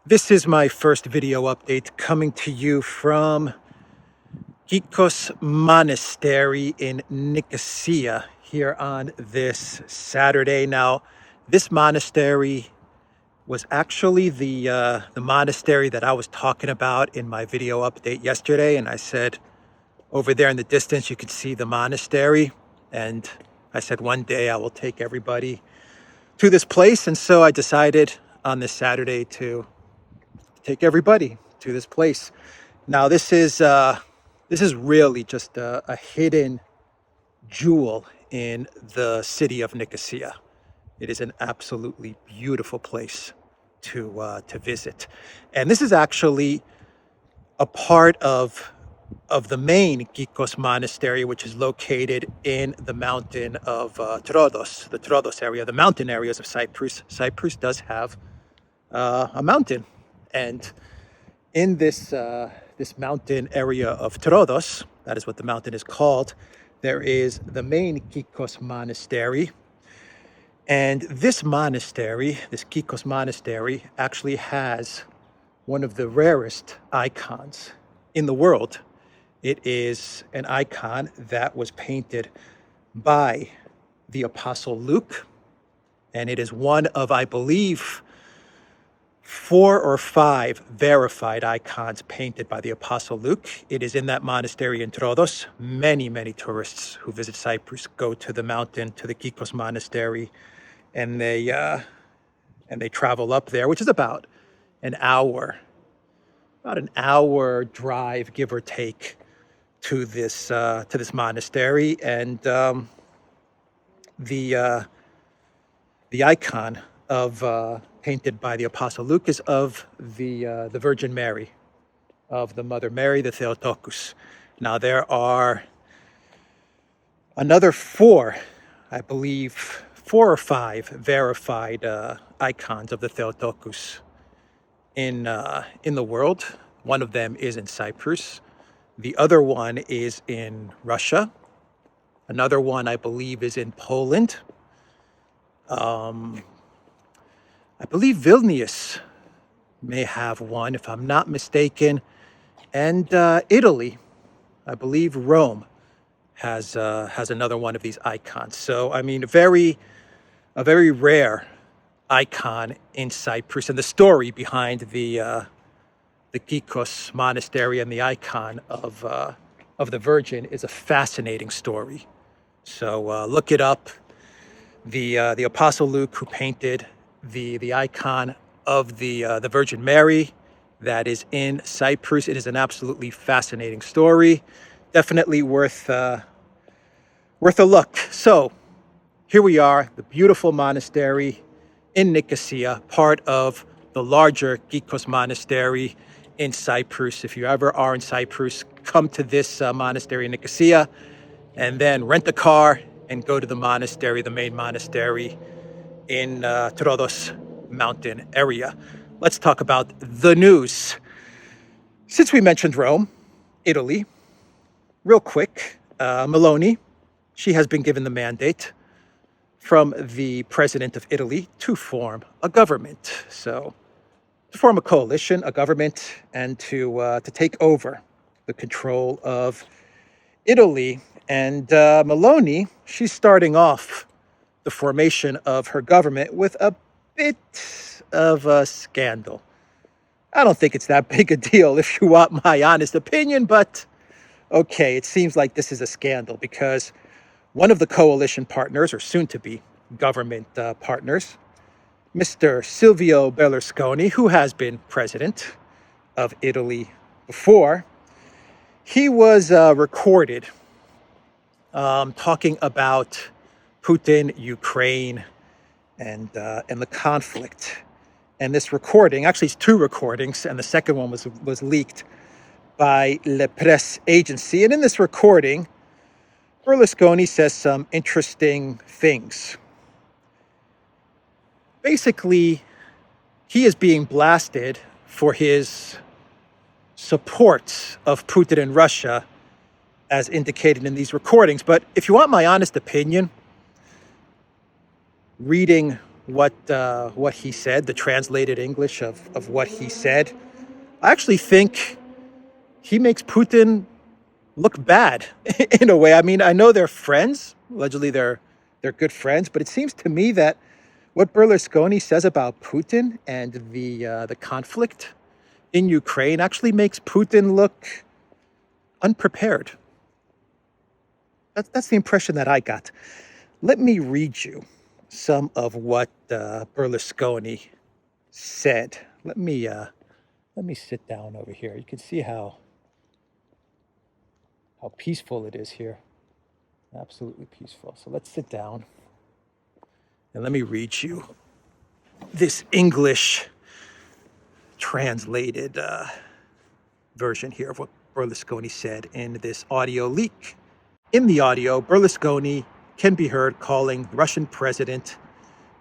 This is my first video update coming to you from Kikos Monastery in Nicosia here on this Saturday. Now, this monastery was actually the monastery that I was talking about in my video update yesterday, and I said over there in the distance you could see the monastery, and I said one day I will take everybody to this place, and so I decided on this Saturday to take everybody to this place. Now, this is really just a hidden jewel in the city of Nicosia. It is an absolutely beautiful place to visit, and this is actually a part of the main Kikos Monastery, which is located in the mountain of Troodos, the Troodos area, the mountain areas of Cyprus. Cyprus does have a mountain, and in this mountain area of Troodos, that is what the mountain is called, there is the main Kikos Monastery. And this monastery, this Kikos Monastery, actually has one of the rarest icons in the world. It is an icon that was painted by the Apostle Luke, and it is one of, I believe, 4 or 5 verified icons painted by the Apostle Luke. It is in that monastery in Troodos. Many tourists who visit Cyprus go to the mountain, to the Kikos Monastery, and they travel up there, which is about an hour drive, give or take, to this monastery. And the icon of painted by the Apostle Luke is of the Virgin Mary, of the Mother Mary, the Theotokos. Now, there are another 4, I believe, 4 or 5 verified icons of the Theotokos in the world. One of them is in Cyprus. The other one is in Russia. Another one, I believe, is in Poland. I believe Vilnius may have one, if I'm not mistaken. And Italy, I believe Rome has another one of these icons. So, I mean, a very rare icon in Cyprus. And the story behind the Kikos Monastery and the icon of the Virgin is a fascinating story. So look it up. The Apostle Luke, who painted the icon of the Virgin Mary that is in Cyprus. It is an absolutely fascinating story. Definitely worth a look. So here we are, the beautiful monastery in Nicosia, part of the larger Kikos Monastery in Cyprus. If you ever are in Cyprus, come to this monastery in Nicosia, and then rent a car and go to the monastery, the main monastery in Troodos mountain area. Let's talk about the news. Since we mentioned Rome, Italy, real quick, Meloni, she has been given the mandate from the president of Italy to form a government. So to form a coalition, a government, and to take over the control of Italy. And Meloni, she's starting off the formation of her government with a bit of a scandal. I don't think it's that big a deal, if you want my honest opinion, but okay, it seems like this is a scandal because one of the coalition partners, or soon-to-be government partners, Mr. Silvio Berlusconi, who has been president of Italy before, he was recorded talking about Putin, Ukraine, and the conflict. And this recording, actually it's 2 recordings, and the second one was leaked by Le Presse agency. And in this recording, Berlusconi says some interesting things. Basically, he is being blasted for his support of Putin and Russia, as indicated in these recordings. But if you want my honest opinion, reading what he said, the translated English of what he said. I actually think he makes Putin look bad in a way. I mean, I know they're friends. Allegedly, they're good friends, but it seems to me that what Berlusconi says about Putin and the conflict in Ukraine actually makes Putin look unprepared. That's the impression that I got. Let me read you some of what Berlusconi said. Let me sit down over here. You can see how peaceful it is here. Absolutely peaceful. So let's sit down and let me read you this English translated version here of what Berlusconi said in this audio leak. In the audio, Berlusconi can be heard calling the Russian president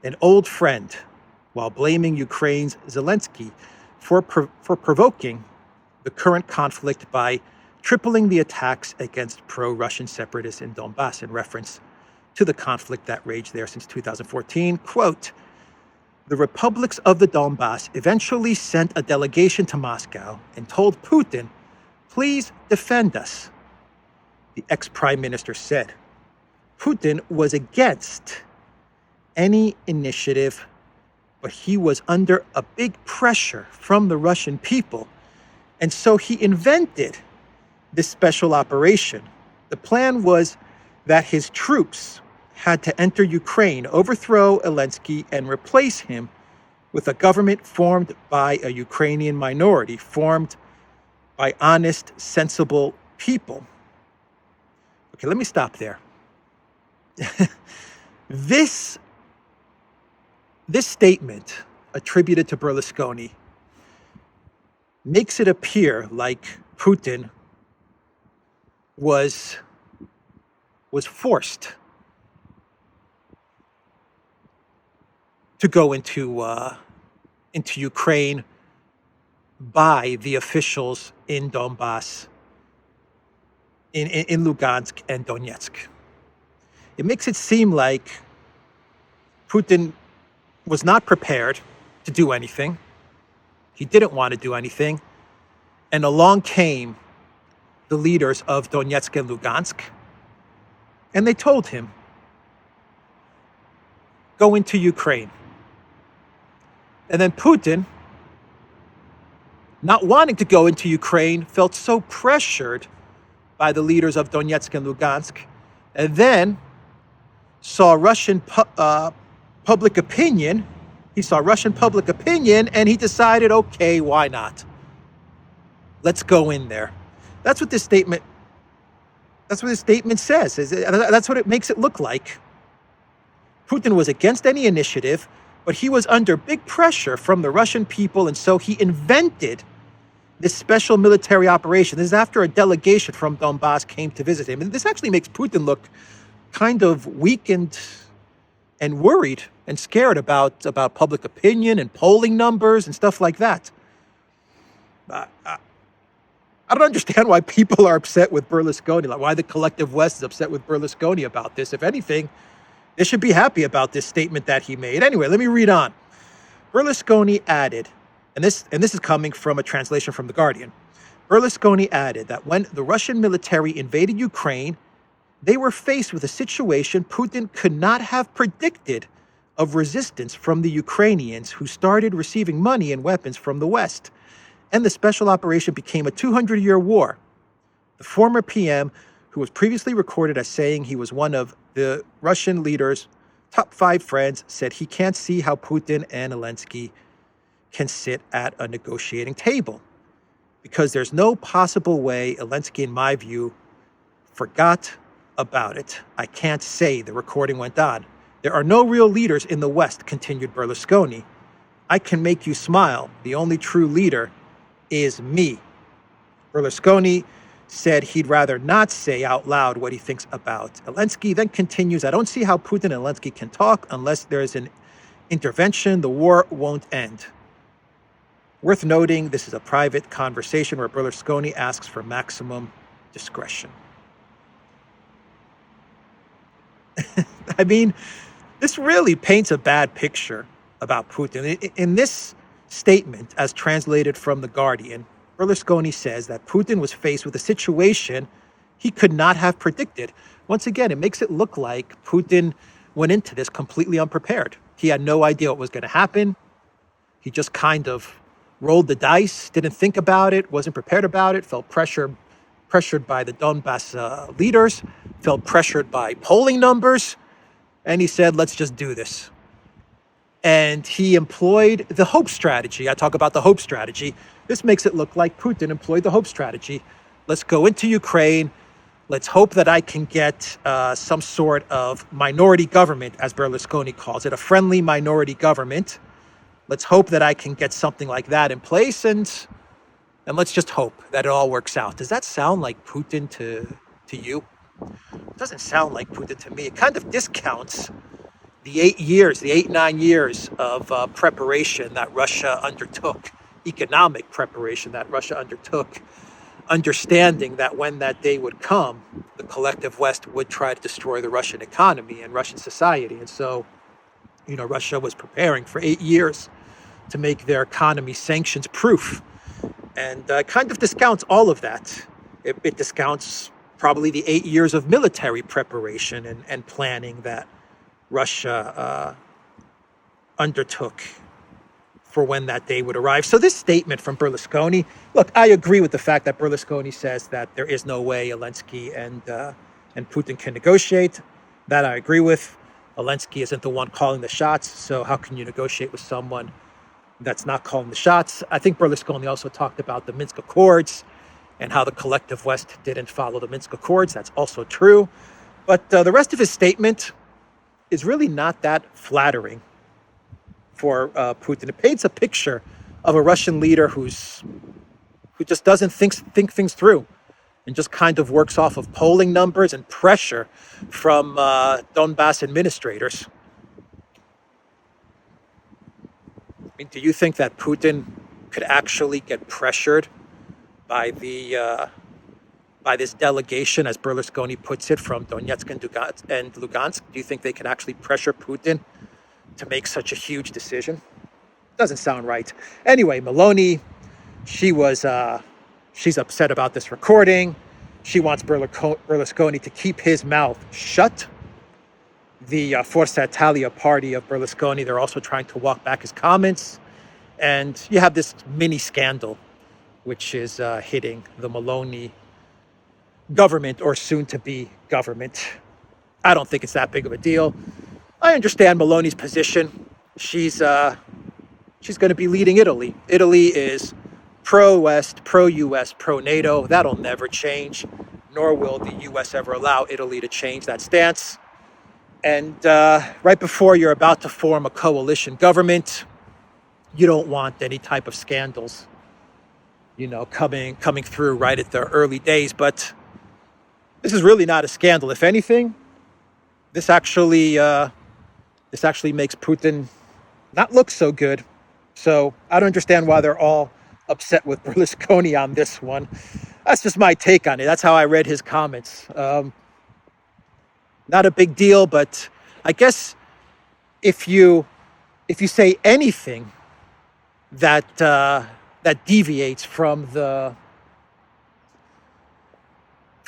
an old friend while blaming Ukraine's Zelensky for provoking the current conflict by tripling the attacks against pro-Russian separatists in Donbass in reference to the conflict that raged there since 2014. Quote, "The republics of the Donbass eventually sent a delegation to Moscow and told Putin, 'Please defend us,' the ex-prime minister said. Putin was against any initiative, but he was under a big pressure from the Russian people, and so he invented this special operation. The plan was that his troops had to enter Ukraine, overthrow Zelensky, and replace him with a government formed by a Ukrainian minority, formed by honest, sensible people." Okay, let me stop there. This statement attributed to Berlusconi makes it appear like Putin was forced to go into Ukraine by the officials in Donbass, in Lugansk and Donetsk. It makes it seem like Putin was not prepared to do anything. He didn't want to do anything. And along came the leaders of Donetsk and Lugansk, and they told him, "Go into Ukraine." And then Putin, not wanting to go into Ukraine, felt so pressured by the leaders of Donetsk and Lugansk, and then saw Russian public opinion. He saw Russian public opinion, and he decided, okay, why not? Let's go in there. That's what this statement says. That's what it makes it look like. Putin was against any initiative, but he was under big pressure from the Russian people, and so he invented this special military operation. This is after a delegation from Donbass came to visit him. And this actually makes Putin look kind of weakened and worried and scared about public opinion and polling numbers and stuff like that. I don't understand why people are upset with Berlusconi, like why the collective West is upset with Berlusconi about this. If anything, they should be happy about this statement that he made. Anyway, let me read on. Berlusconi added, and this is coming from a translation from The Guardian. Berlusconi added that when the Russian military invaded Ukraine, they were faced with a situation Putin could not have predicted of resistance from the Ukrainians, who started receiving money and weapons from the West. And the special operation became a 200-year war. The former PM, who was previously recorded as saying he was one of the Russian leader's top 5 friends, said he can't see how Putin and Zelensky can sit at a negotiating table, because there's no possible way Zelensky, in my view, forgot about it. I can't say, the recording went on. There are no real leaders in the West, continued Berlusconi. I can make you smile. The only true leader is me. Berlusconi said he'd rather not say out loud what he thinks about Zelensky, then continues, I don't see how Putin and Zelensky can talk unless there's an intervention. The war won't end. Worth noting, this is a private conversation where Berlusconi asks for maximum discretion. I mean, This really paints a bad picture about Putin. In this statement, as translated from The Guardian, Berlusconi says that Putin was faced with a situation he could not have predicted. Once again, it makes it look like Putin went into this completely unprepared. He had no idea what was going to happen. He just kind of rolled the dice, didn't think about it, wasn't prepared about it, felt pressured by the Donbass leaders, felt pressured by polling numbers, and he said, let's just do this. And he employed the hope strategy. I talk about the hope strategy. This makes it look like Putin employed the hope strategy. Let's go into Ukraine. Let's hope that I can get some sort of minority government, as Berlusconi calls it, a friendly minority government. Let's hope that I can get something like that in place, and let's just hope that it all works out. Does that sound like Putin to you? It doesn't sound like Putin to me. It kind of discounts the 9 years of preparation that Russia undertook, economic preparation that Russia undertook, understanding that when that day would come, the collective West would try to destroy the Russian economy and Russian society. And so, Russia was preparing for 8 years to make their economy sanctions proof. And kind of discounts all of that. It discounts probably the 8 years of military preparation and planning that Russia undertook for when that day would arrive. So this statement from Berlusconi, look, I agree with the fact that Berlusconi says that there is no way Zelensky and Putin can negotiate. That I agree with. Zelensky isn't the one calling the shots, so how can you negotiate with someone that's not calling the shots? I think Berlusconi also talked about the Minsk Accords and how the collective West didn't follow the Minsk Accords. That's also true. But the rest of his statement is really not that flattering for Putin. It paints a picture of a Russian leader who just doesn't think things through and just kind of works off of polling numbers and pressure from Donbass administrators. I mean, do you think that Putin could actually get pressured by by this delegation, as Berlusconi puts it, from Donetsk and Lugansk? Do you think they can actually pressure Putin to make such a huge decision? Doesn't sound right. Anyway, Meloni, she's upset about this recording. She wants Berlusconi to keep his mouth shut. The Forza Italia party of Berlusconi, they're also trying to walk back his comments. And you have this mini scandal, which is hitting the Meloni government, or soon-to-be government. I don't think it's that big of a deal. I understand Meloni's position. She's going to be leading Italy. Italy is pro-West, pro-US, pro-NATO. That'll never change, nor will the US ever allow Italy to change that stance. And right before you're about to form a coalition government, you don't want any type of scandals, coming through right at the early days. But this is really not a scandal. If anything, this actually makes Putin not look so good. So I don't understand why they're all upset with Berlusconi on this one. That's just my take on it. That's how I read his comments. Not a big deal, but I guess if you say anything that deviates from the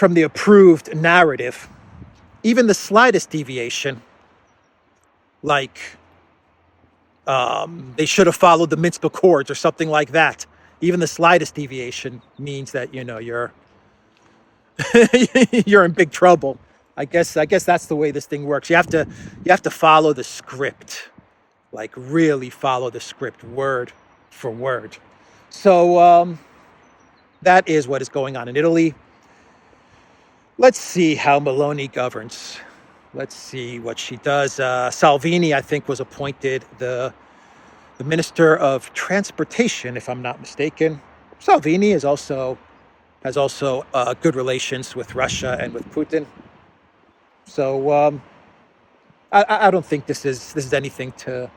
approved narrative, even the slightest deviation, like they should have followed the Minsk Accords or something like that, even the slightest deviation means that you're you're in big trouble. I guess that's the way this thing works. You have to follow the script, like really follow the script word for word. So that is what is going on in Italy. Let's see how Meloni governs. Let's see what she does. Salvini, I think, was appointed the Minister of Transportation, if I'm not mistaken. Salvini has also good relations with Russia and with Putin. So I don't think this is anything to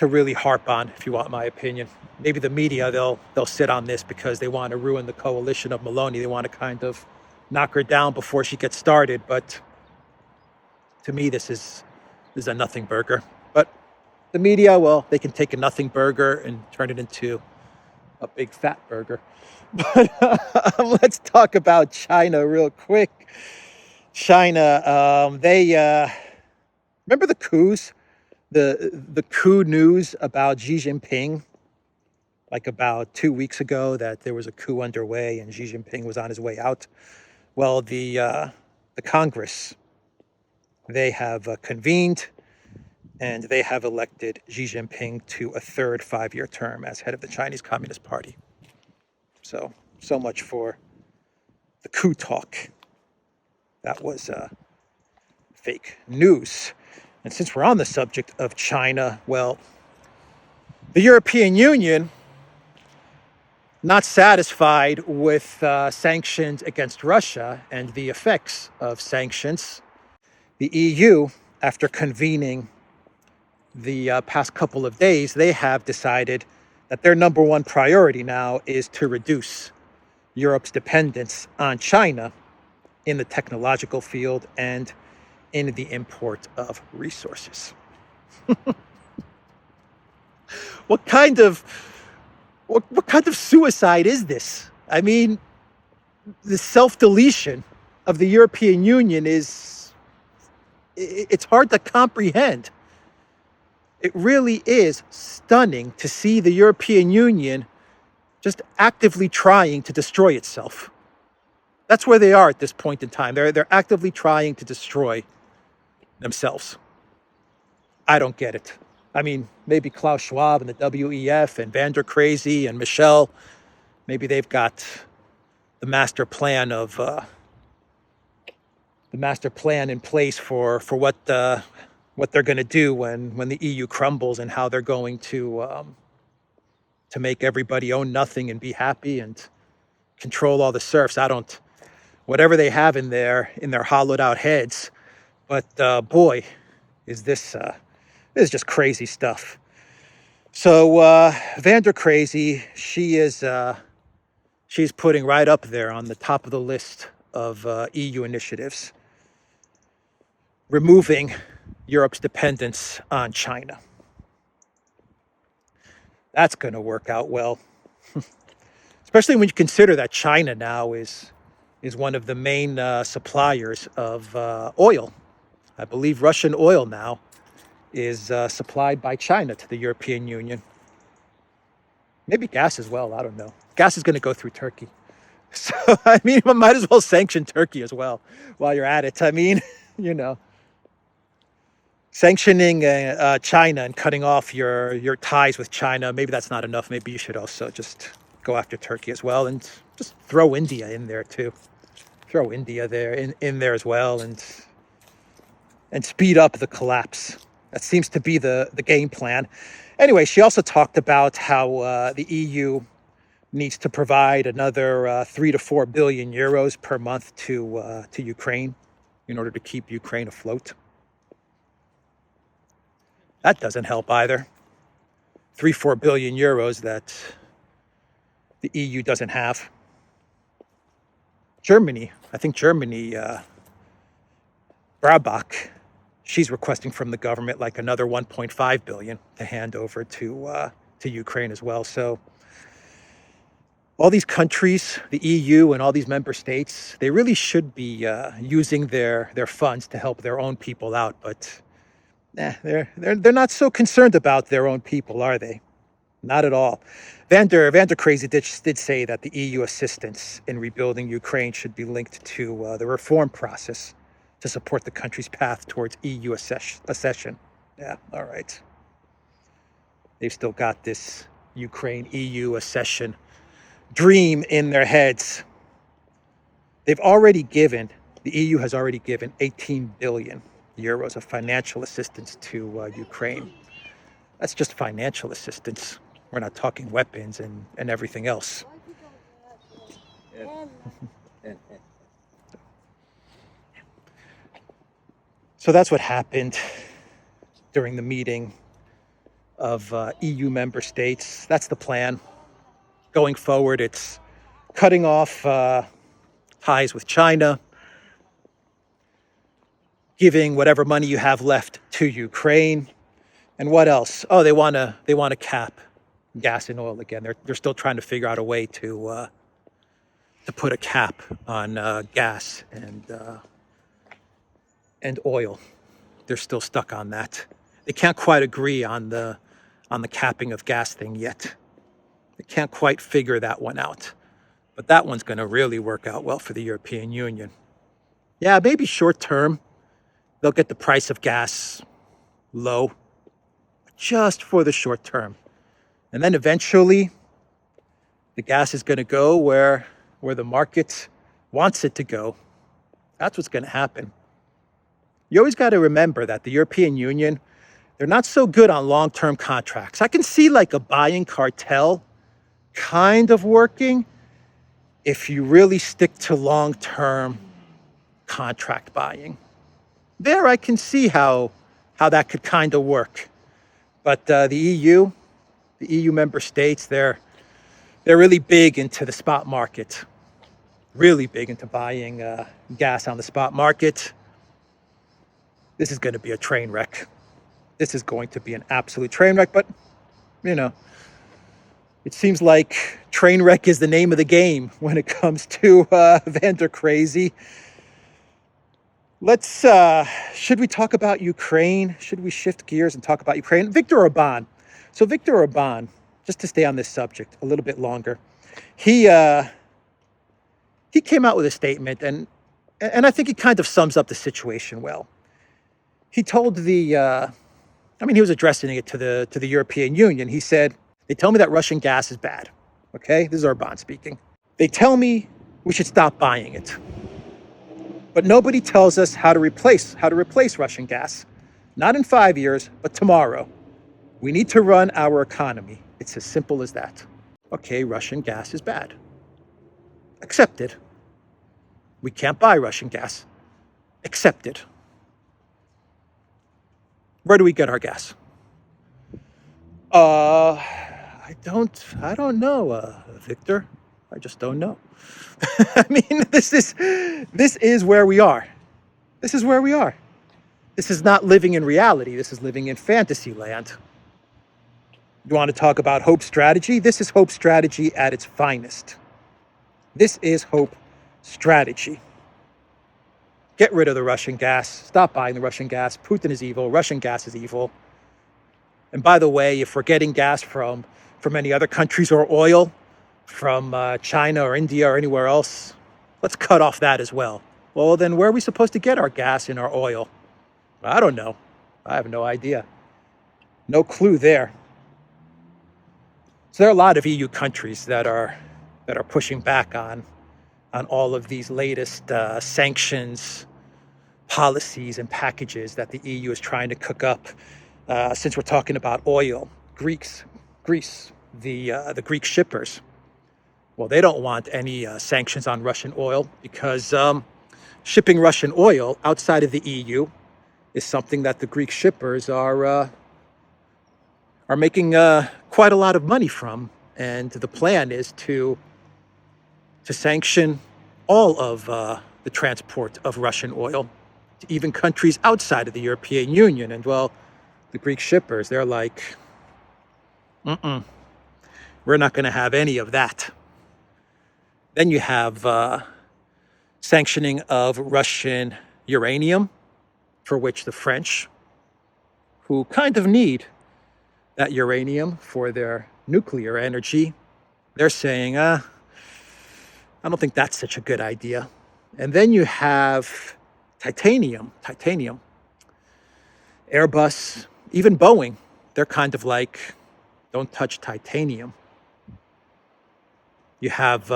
really harp on, if you want my opinion. Maybe the media, they'll sit on this because they want to ruin the coalition of Meloni. They want to kind of knock her down before she gets started. But To me, this is a nothing burger. But the media, well, they can take a nothing burger and turn it into a big fat burger. But let's talk about China real quick. China, they remember the coups, the coup news about Xi Jinping, like about 2 weeks ago, that there was a coup underway and Xi Jinping was on his way out. Well, the Congress, they have convened and they have elected Xi Jinping to a third 5-year term as head of the Chinese Communist Party. So much for the coup talk. That was fake news. And since we're on the subject of China, well, the European Union, not satisfied with sanctions against Russia and the effects of sanctions, the EU, after convening the past couple of days, they have decided that their number one priority now is to reduce Europe's dependence on China in the technological field and in the import of resources. What kind of suicide is this? I mean, the self-deletion of the European Union it's hard to comprehend. It really is stunning to see the European Union just actively trying to destroy itself. That's where they are at this point in time. They're actively trying to destroy themselves. I don't get it. I mean, maybe Klaus Schwab and the WEF and Van der Crazy and Michelle, maybe they've got the master plan in place for what they're going to do when the EU crumbles, and how they're going to make everybody own nothing and be happy and control all the serfs. Whatever they have in their hollowed out heads. But boy, is this is just crazy stuff. So Van der Crazy, she's putting right up there on the top of the list of EU initiatives, removing Europe's dependence on China. That's going to work out well, especially when you consider that China now is one of the main suppliers of oil. I believe Russian oil now is supplied by China to the European Union. Maybe gas as well, I don't know. Gas is going to go through Turkey. So, I mean, we might as well sanction Turkey as well while you're at it. I mean, sanctioning China and cutting off your ties with China, maybe that's not enough. Maybe you should also just go after Turkey as well, and just throw India in there too. Throw India there in there as well, and speed up the collapse. That seems to be the game plan. Anyway, she also talked about how the EU needs to provide another 3 to 4 billion euros per month to Ukraine in order to keep Ukraine afloat. That doesn't help either. 3-4 billion euros that the EU doesn't have. Germany, I think Germany, Brabach, she's requesting from the government like another 1.5 billion to hand over to Ukraine as well. So all these countries, the EU and all these member states, they really should be using their funds to help their own people out. But they're not so concerned about their own people, are they? Not at all. Van der Crazy did say that the EU assistance in rebuilding Ukraine should be linked to the reform process to support the country's path towards EU accession. Yeah, all right. They've still got this Ukraine EU accession dream in their heads. The EU has already given 18 billion euros of financial assistance to Ukraine. That's just financial assistance. We're not talking weapons and everything else. So that's what happened during the meeting of EU member states. That's the plan. Going forward, it's cutting off ties with China, giving whatever money you have left to Ukraine. And what else? Oh, they want to cap gas and oil again. They're still trying to figure out a way to put a cap on gas and oil. They're still stuck on that. They can't quite agree on the capping of gas thing yet. They can't quite figure that one out. But that one's going to really work out well for the European Union. Yeah, maybe short term, they'll get the price of gas low, just for the short term. And then eventually, the gas is going to go where the market wants it to go. That's what's going to happen. You always got to remember that the European Union, they're not so good on long-term contracts. I can see like a buying cartel kind of working if you really stick to long-term contract buying. There I can see how that could kind of work. But the EU member states, they're really big into the spot market, really big into buying gas on the spot market. This is going to be a train wreck. This is going to be an absolute train wreck, but, you know, it seems like train wreck is the name of the game when it comes to Vander Crazy. Let's, should we talk about Ukraine? Should we shift gears and talk about Ukraine? Viktor Orban. So Viktor Orban, just to stay on this subject a little bit longer, he came out with a statement, and I think he kind of sums up the situation well. He told he was addressing it to the European Union. He said, they tell me that Russian gas is bad. Okay, this is Orban speaking. They tell me we should stop buying it. But nobody tells us how to replace Russian gas. Not in 5 years, but tomorrow. We need to run our economy. It's as simple as that. Okay, Russian gas is bad. Accepted. We can't buy Russian gas. Accepted. Where do we get our gas? I don't know, Victor. I just don't know. I mean, this is where we are. This is where we are. This is not living in reality. This is living in fantasy land. You want to talk about hope strategy? This is hope strategy at its finest. This is hope strategy. Get rid of the Russian gas. Stop buying the Russian gas. Putin is evil. Russian gas is evil. And by the way, if we're getting gas from any other countries or oil from China or India or anywhere else, let's cut off that as well. Well, then where are we supposed to get our gas and our oil? I don't know. I have no idea. No clue there. So there are a lot of EU countries that are pushing back on all of these latest sanctions, policies, and packages that the EU is trying to cook up. Since we're talking about oil, Greece, the Greek shippers, well, they don't want any sanctions on Russian oil because shipping Russian oil outside of the EU is something that the Greek shippers are making quite a lot of money from, and the plan is to sanction all of the transport of Russian oil to even countries outside of the European Union. And well, the Greek shippers, they're like, we're not going to have any of that. Then you have sanctioning of Russian uranium, for which the French, who kind of need that uranium for their nuclear energy, they're saying, I don't think that's such a good idea. And then you have titanium. Airbus, even Boeing, they're kind of like, don't touch titanium. You have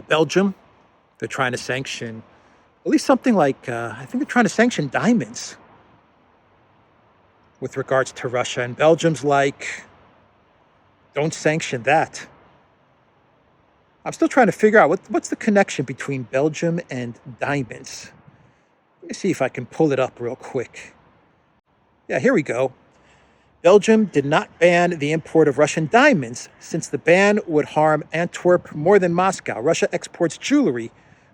Belgium. They're trying to sanction at least something like, I think they're trying to sanction diamonds with regards to Russia. And Belgium's like, don't sanction that. I'm still trying to figure out what's the connection between Belgium and diamonds. Let me see if I can pull it up real quick. Yeah, here we go. Belgium did not ban the import of Russian diamonds since the ban would harm Antwerp more than Moscow. Russia exports jewelry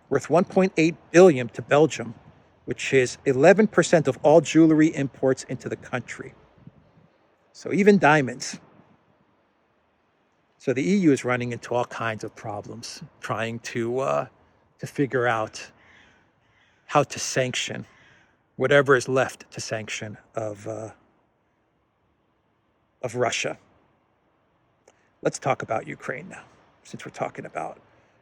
worth $1.8 billion to Belgium. which is 11% of all jewelry imports into the country. So even diamonds. So the EU is running into all kinds of problems, trying to figure out how to sanction whatever is left to sanction of Russia. Let's talk about Ukraine now. Since we're talking about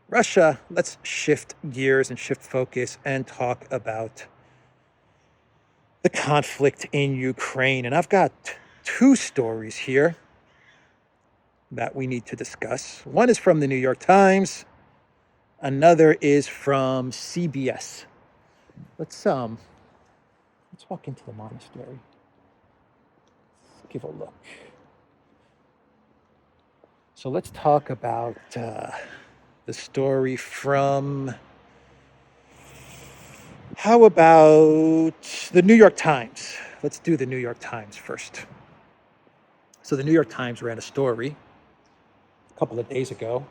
Russia, let's shift gears and shift focus and talk about the conflict in Ukraine. And I've got two stories here that we need to discuss. One is from the New York Times. Another is from CBS. Let's walk into the monastery. Let's give a look. So let's talk about the story from, how about the New York Times? Let's do the New York Times first. So the New York Times ran a story a couple of days ago,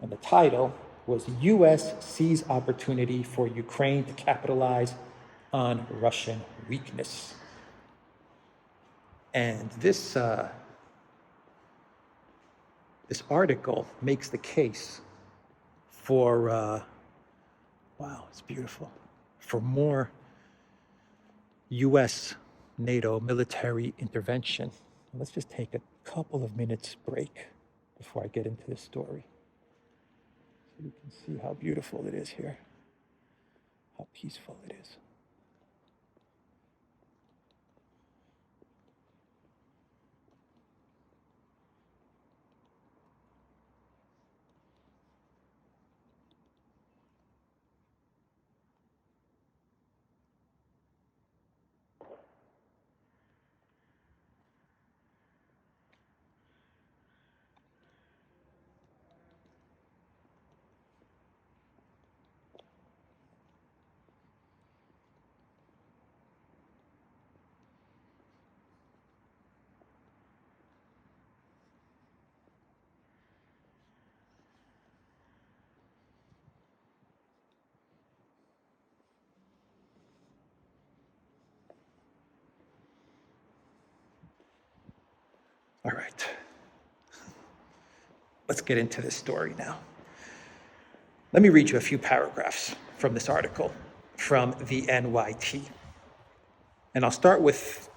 and the title was U.S. Sees Opportunity for Ukraine to Capitalize on Russian Weakness. And this article makes the case for, wow, it's beautiful, for more U.S. NATO military intervention. Let's just take a couple of minutes break before I get into this story, so you can see how beautiful it is here, how peaceful it is. All right, let's get into this story now. Let me read you a few paragraphs from this article from the NYT. And I'll start with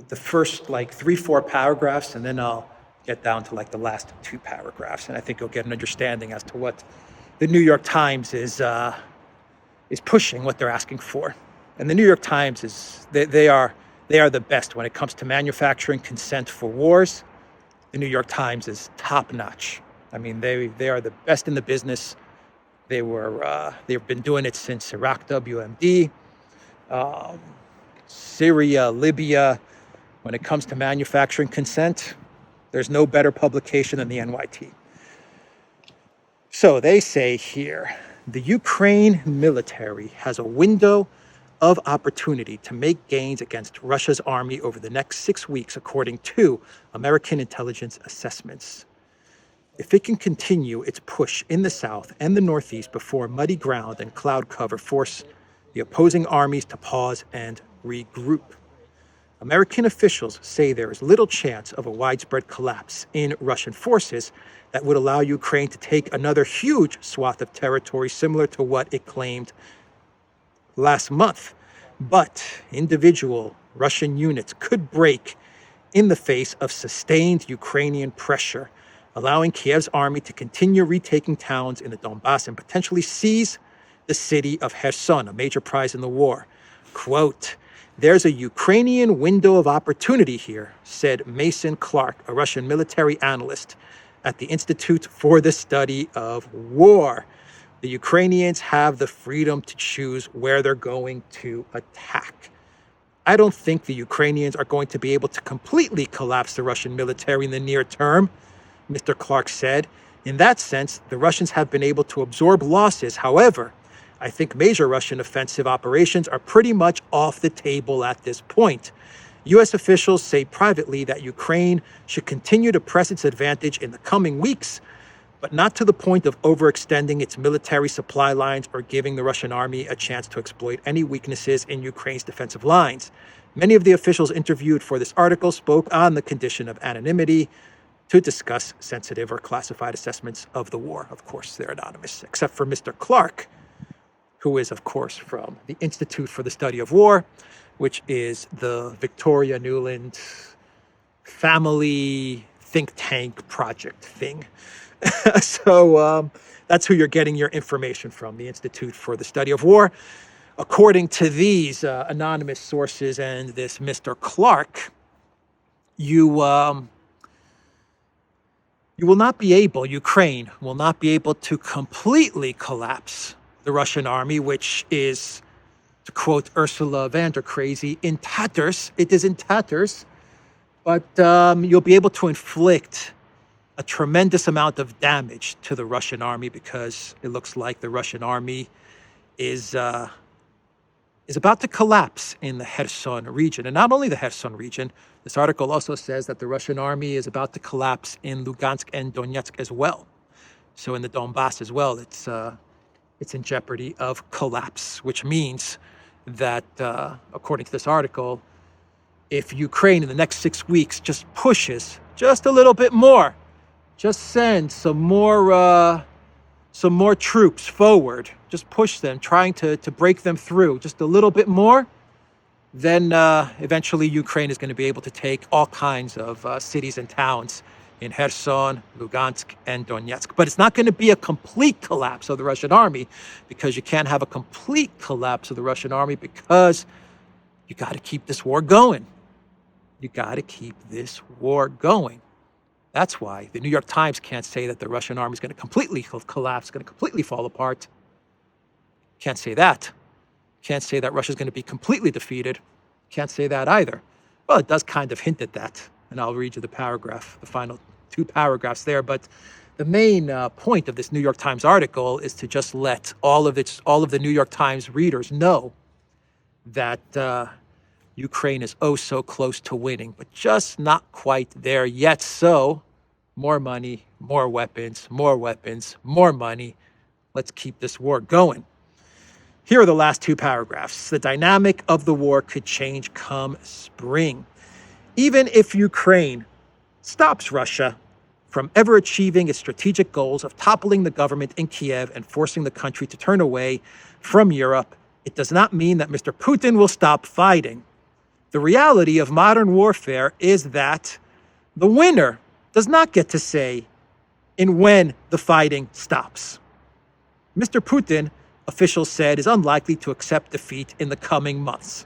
the first 3-4 paragraphs, and then I'll get down to the last 2 paragraphs. And I think you'll get an understanding as to what the New York Times is pushing, what they're asking for. And the New York Times they are the best when it comes to manufacturing consent for wars. The New York Times is top notch. I mean, they are the best in the business. They've been doing it since Iraq WMD, Syria, Libya. When it comes to manufacturing consent, there's no better publication than the NYT. So they say here, the Ukraine military has a window of opportunity to make gains against Russia's army over the next 6 weeks, according to American intelligence assessments. If it can continue its push in the south and the northeast before muddy ground and cloud cover force the opposing armies to pause and regroup. American officials say there is little chance of a widespread collapse in Russian forces that would allow Ukraine to take another huge swath of territory similar to what it claimed last month. But individual Russian units could break in the face of sustained Ukrainian pressure, allowing Kiev's army to continue retaking towns in the Donbass and potentially seize the city of Kherson, a major prize in the war. Quote, "There's a Ukrainian window of opportunity here," said Mason Clark, a Russian military analyst at the Institute for the Study of War. The Ukrainians have the freedom to choose where they're going to attack. I don't think the Ukrainians are going to be able to completely collapse the Russian military in the near term, Mr. Clark said. In that sense, the Russians have been able to absorb losses. However, I think major Russian offensive operations are pretty much off the table at this point. U.S. officials say privately that Ukraine should continue to press its advantage in the coming weeks, but not to the point of overextending its military supply lines or giving the Russian army a chance to exploit any weaknesses in Ukraine's defensive lines. Many of the officials interviewed for this article spoke on the condition of anonymity to discuss sensitive or classified assessments of the war. Of course, they're anonymous, except for Mr. Clark, who is, of course, from the Institute for the Study of War, which is the Victoria Nuland family think tank project thing. So that's who you're getting your information from, the Institute for the Study of War. According to these anonymous sources and this Mr. Clark, you will not be able, Ukraine will not be able to completely collapse the Russian army, which is, to quote Ursula von der Crazy, in tatters. It is in tatters, but you'll be able to inflict a tremendous amount of damage to the Russian army, because it looks like the Russian army is about to collapse in the Kherson region. And not only the Kherson region, this article also says that the Russian army is about to collapse in Lugansk and Donetsk as well. So in the Donbass as well, it's in jeopardy of collapse, which means that, according to this article, if Ukraine in the next 6 weeks just pushes just a little bit more, just send some more troops forward, just push them, trying to break them through just a little bit more, then eventually Ukraine is going to be able to take all kinds of cities and towns in Kherson, Lugansk, and Donetsk. But it's not going to be a complete collapse of the Russian army, because you can't have a complete collapse of the Russian army, because you got to keep this war going. You got to keep this war going. That's why the New York Times can't say that the Russian army is going to completely collapse, going to completely fall apart. Can't say that. Can't say that Russia's going to be completely defeated. Can't say that either. Well, it does kind of hint at that. And I'll read you the paragraph, the final 2 paragraphs there. But the main point of this New York Times article is to just let all of the New York Times readers know that Ukraine is oh so close to winning, but just not quite there yet. So more money, more weapons, more money. Let's keep this war going. Here are the last 2 paragraphs. The dynamic of the war could change come spring. Even if Ukraine stops Russia from ever achieving its strategic goals of toppling the government in Kiev and forcing the country to turn away from Europe, it does not mean that Mr. Putin will stop fighting. The reality of modern warfare is that the winner does not get to say in when the fighting stops. Mr. Putin, officials said, is unlikely to accept defeat in the coming months.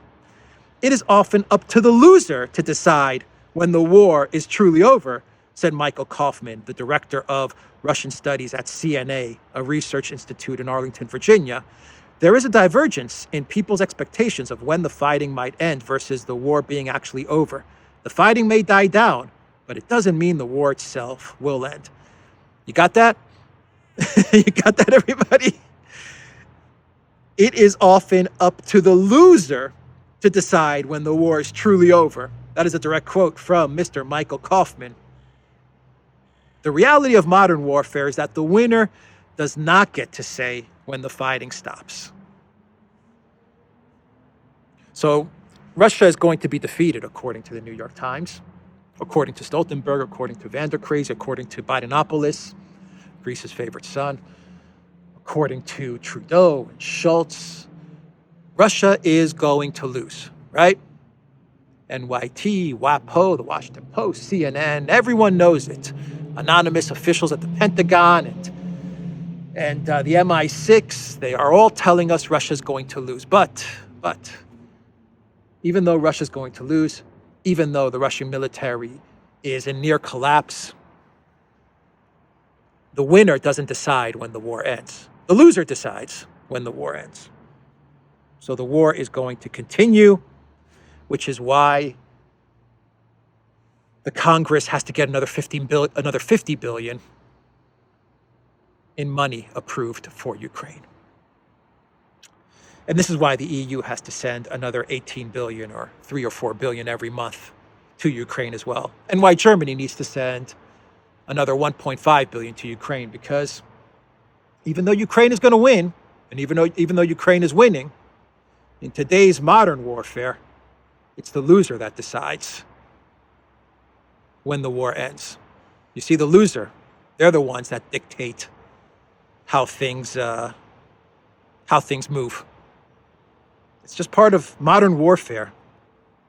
It is often up to the loser to decide when the war is truly over, said Michael Kaufman, the director of Russian studies at CNA, a research institute in Arlington, Virginia. There is a divergence in people's expectations of when the fighting might end versus the war being actually over. The fighting may die down, but it doesn't mean the war itself will end. You got that? You got that, everybody? It is often up to the loser to decide when the war is truly over. That is a direct quote from Mr. Michael Kaufman. The reality of modern warfare is that the winner does not get to say when the fighting stops. So Russia is going to be defeated, according to the New York Times, according to Stoltenberg, according to Van der Crazy, according to Bidenopoulos, Greece's favorite son, according to Trudeau and Schultz. Russia is going to lose, right? NYT, WAPO, the Washington Post, CNN, everyone knows it. Anonymous officials at the Pentagon and the MI6, they are all telling us Russia's going to lose. But even though Russia's going to lose, even though the Russian military is in near collapse, the winner doesn't decide when the war ends. The loser decides when the war ends. So the war is going to continue, which is why the Congress has to get another $50 billion in money approved for Ukraine. And this is why the EU has to send another 18 billion or 3 or 4 billion every month to Ukraine as well. And why Germany needs to send another 1.5 billion to Ukraine, because even though Ukraine is going to win, and even though Ukraine is winning, in today's modern warfare, it's the loser that decides when the war ends. You see, the loser, they're the ones that dictate how things move. It's just part of modern warfare.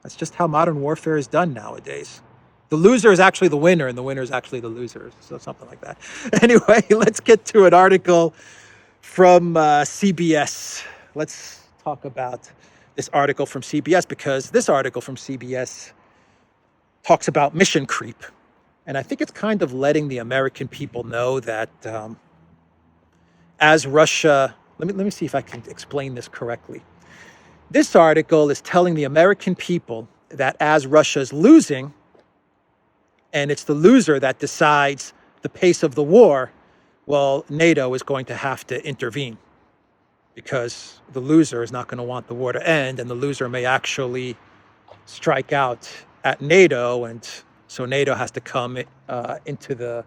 That's just how modern warfare is done nowadays. The loser is actually the winner, and the winner is actually the loser. So something like that. Anyway, let's get to an article from CBS. Let's talk about this article from CBS, because this article from CBS talks about mission creep. And I think it's kind of letting the American people know that as Russia, let me see if I can explain this correctly. This article is telling the American people that as Russia's losing, and it's the loser that decides the pace of the war, well, NATO is going to have to intervene, because the loser is not going to want the war to end, and the loser may actually strike out at NATO, and so NATO has to come into the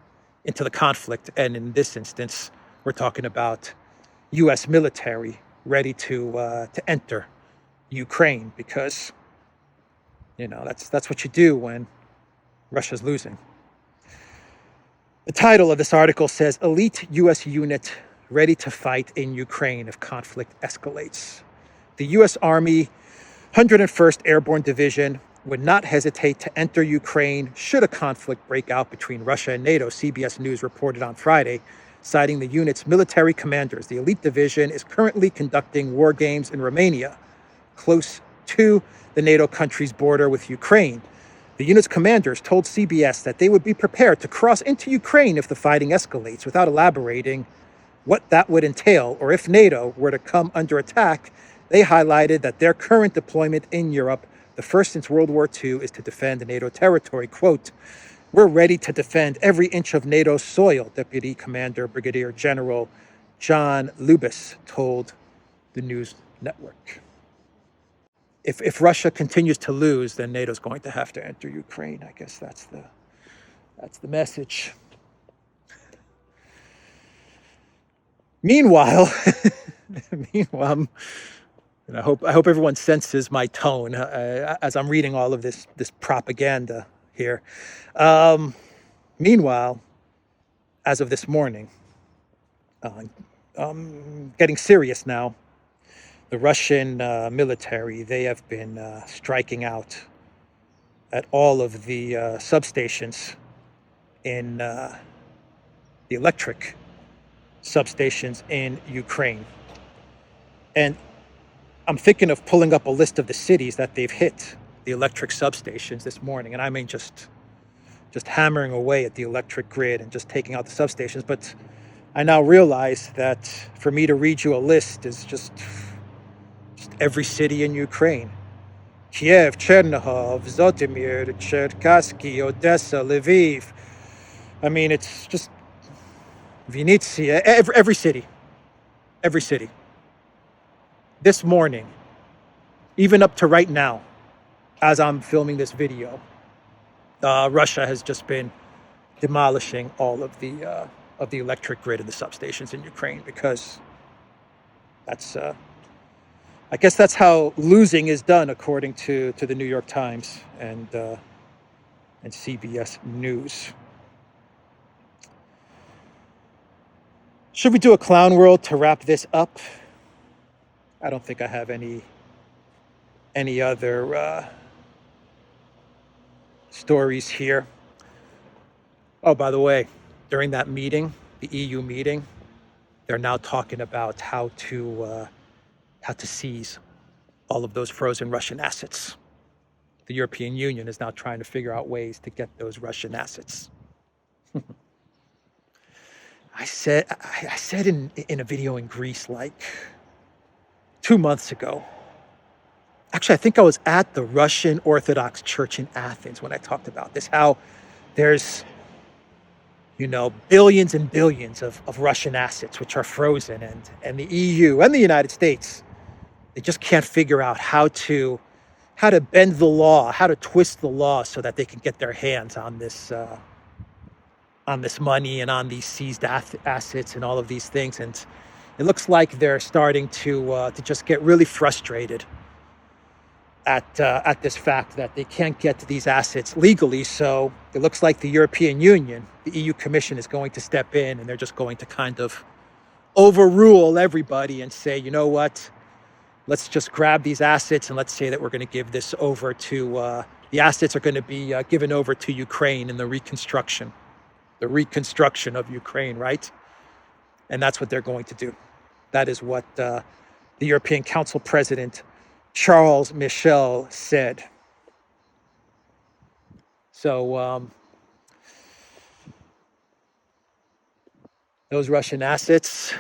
conflict. And in this instance, we're talking about U.S. military ready to enter Ukraine, because that's what you do when Russia's losing. The title of this article says, "Elite U.S. unit ready to fight in Ukraine if conflict escalates." The U.S. Army 101st Airborne Division would not hesitate to enter Ukraine should a conflict break out between Russia and NATO, CBS News reported on Friday, citing the unit's military commanders. The elite division is currently conducting war games in Romania, close to the NATO country's border with Ukraine. The unit's commanders told CBS that they would be prepared to cross into Ukraine if the fighting escalates, without elaborating what that would entail, or if NATO were to come under attack. They highlighted that their current deployment in Europe, the first since World War II, is to defend NATO territory. Quote, "We're ready to defend every inch of NATO's soil," Deputy Commander Brigadier General John Lubis told the news network. If Russia continues to lose, then NATO's going to have to enter Ukraine. I guess that's the message. Meanwhile, and I hope everyone senses my tone as I'm reading all of this propaganda here. Meanwhile, as of this morning, getting serious now, the Russian military, they have been striking out at all of the substations in the electric substations in Ukraine. And I'm thinking of pulling up a list of the cities that they've hit the electric substations this morning. And I mean just hammering away at the electric grid and just taking out the substations. But I now realize that for me to read you a list is just every city in Ukraine. Kiev, Chernihiv, Zhytomyr, Cherkasy, Odessa, Lviv. I mean, it's just Vinnytsia, every city. This morning, even up to right now, as I'm filming this video, Russia has just been demolishing all of the electric grid and the substations in Ukraine, because that's I guess that's how losing is done, according to the New York Times and CBS News. Should we do a clown world to wrap this up? I don't think I have any other stories here. Oh, by the way, during that meeting, the EU meeting, they're now talking about how to seize all of those frozen Russian assets. The European Union is now trying to figure out ways to get those Russian assets. I said in a video in Greece like 2 months ago. Actually, I think I was at the Russian Orthodox Church in Athens when I talked about this, how there's, billions and billions of Russian assets which are frozen, and the EU and the United States, they just can't figure out how to bend the law, how to twist the law so that they can get their hands on this on this money and on these seized assets and all of these things. And it looks like they're starting to just get really frustrated at this fact that they can't get to these assets legally. So it looks like the European Union, the EU Commission, is going to step in, and they're just going to kind of overrule everybody and say, you know what, let's just grab these assets and let's say that we're going to give this over to, the assets are going to be given over to Ukraine in the reconstruction of Ukraine, right? And that's what they're going to do. That is what the European Council President Charles Michel said. So those Russian assets,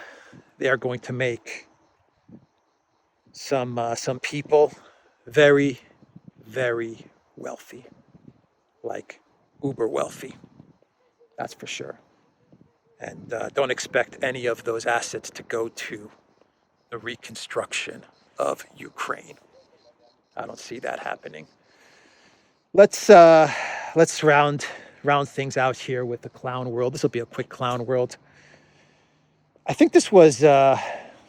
they are going to make some people very, very wealthy, like uber wealthy. That's for sure. And don't expect any of those assets to go to the reconstruction of Ukraine. I don't see that happening. Let's round things out here with the clown world. This will be a quick clown world. I think this was let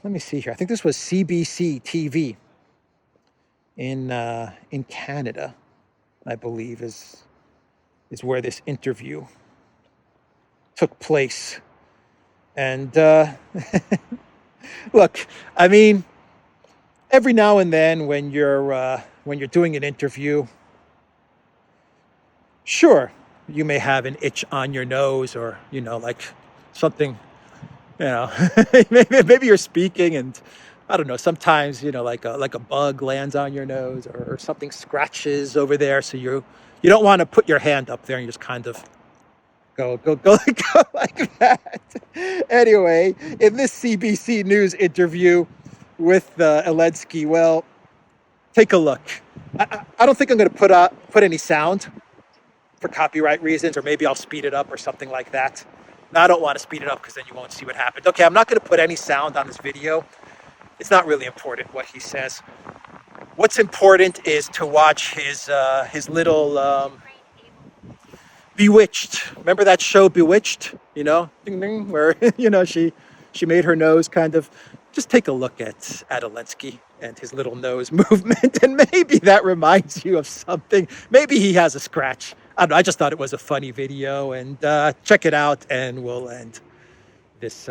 me see here. I think this was CBC TV in Canada, I believe, is where this interview took place. And look, I mean, every now and then when you're doing an interview, sure, you may have an itch on your nose, or like something, maybe you're speaking and I don't know, sometimes like a bug lands on your nose, or something scratches over there, so you don't want to put your hand up there and you just kind of go like that. Anyway, in this CBC News interview with Zelensky, well, take a look. I don't think I'm going to put any sound for copyright reasons, or maybe I'll speed it up or something like that. No, I don't want to speed it up because then you won't see what happened. Okay, I'm not going to put any sound on this video. It's not really important what he says. What's important is to watch his little Bewitched. Remember that show Bewitched? Ding ding, where she made her nose kind of. Just take a look at Zelensky and his little nose movement, and maybe that reminds you of something. Maybe he has a scratch. I don't know. I just thought it was a funny video, and check it out, and we'll end this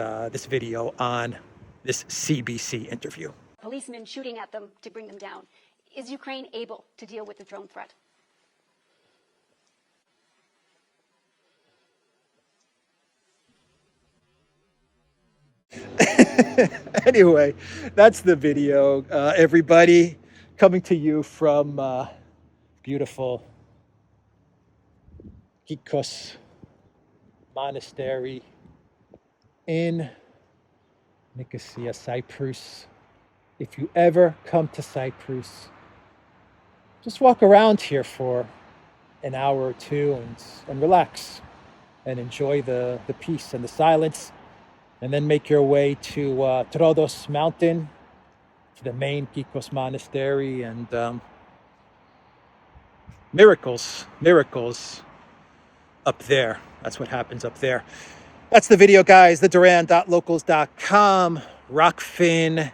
video on this CBC interview. Policemen shooting at them to bring them down. Is Ukraine able to deal with the drone threat? Anyway, that's the video, everybody, coming to you from beautiful Kikos Monastery in Nicosia, Cyprus. If you ever come to Cyprus, just walk around here for an hour or two and relax and enjoy the peace and the silence. And then make your way to Troodos Mountain, to the main Kikos Monastery, and miracles up there. That's what happens up there. That's the video, guys. The Duran.locals.com, Rockfin,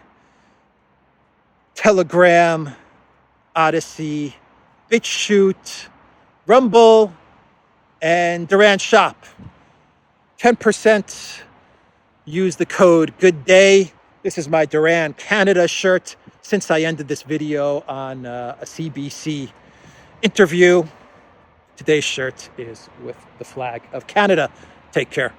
Telegram, ODYSEE, BitChute, Rumble, and Duran Shop. 10%. Use the code Good Day. This is my Duran Canada shirt. Since I ended this video on a CBC interview, today's shirt is with the flag of Canada. Take care.